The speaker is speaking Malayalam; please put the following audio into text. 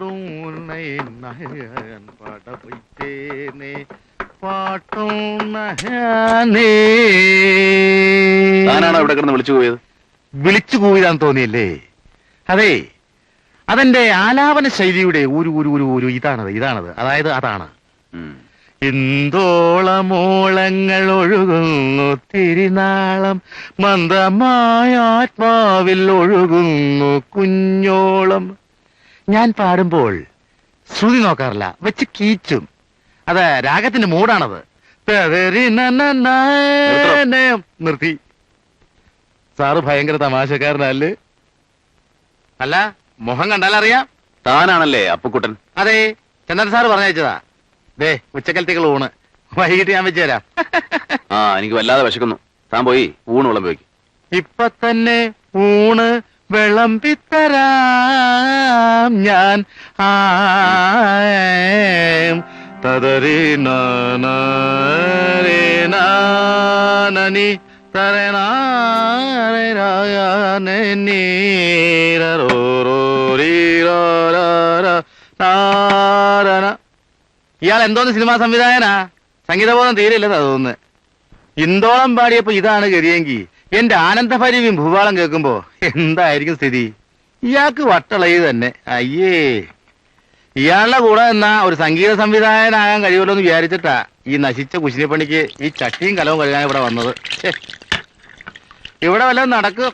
பாட்டும் உன்னை நகன் பாட வைத்தேனே പാട്ടും താനാണോ ഇവിടെ കിടന്ന് വിളിച്ചു പോയത്? വിളിച്ചു പോയതാന്ന് തോന്നിയല്ലേ? അതെ, അതെന്റെ ആലാപന ശൈലിയുടെ ഒരു ഇതാണത്. അതായത് അതാണ്. ഇന്ദോളമോളങ്ങൾ ഒഴുകുന്നു തിരുനാളം, മന്ദമായ ആത്മാവിൽ ഒഴുകുന്നു കുഞ്ഞോളം. ഞാൻ പാടുമ്പോൾ ശ്രുതി നോക്കാറില്ല, വെച്ച് കീച്ചും. അതെ, രാഗത്തിന്റെ മൂടാണത്. നിർത്തി. സാറ് ഭയങ്കര തമാശക്കാരനല്ലേ? അല്ല, മുഖം കണ്ടാലറിയാം. താനാണല്ലേ അപ്പുക്കുട്ടൻ? അതെ, ചന്ദ്രൻ സാറ് പറഞ്ഞയച്ചതാ. ദേ, ഉച്ചക്കലത്തേക്കുള്ള ഊണ് വൈകിട്ട് ഞാൻ വെച്ചു തരാം. എനിക്ക് വല്ലാതെ വിശക്കുന്നു. താൻ പോയി ഊണ് വിളമ്പി. ഇപ്പൊ തന്നെ ഊണ് വിളമ്പിത്തരാം ഞാൻ. തദരി നനി ഇയാൾ എന്തോന്ന് സിനിമാ സംവിധായകനാ? സംഗീതബോധം തീരെയില്ലെന്നാ തോന്നുന്നു. ഇന്ദോളം പാടിയപ്പോ ഇതാണ് ഗതിയെങ്കിൽ എന്റെ ആനന്ദഭരിയും ഭൂപാളം കേൾക്കുമ്പോ എന്തായിരിക്കും സ്ഥിതി? ഇയാൾക്ക് വട്ടളയത് തന്നെ. അയ്യേ, ഇയാളുടെ കൂടെ എന്നാ ഒരു സംഗീത സംവിധായകനാകാൻ കഴിയുമല്ലോ എന്ന് വിചാരിച്ചിട്ടാ ഈ നശിച്ച കുശിനിപ്പണിക്ക് ഈ ചട്ടിയും കലവും കഴുകാൻ ഇവിടെ വന്നത്. ഇവിടെ വല്ലതും നടക്കും.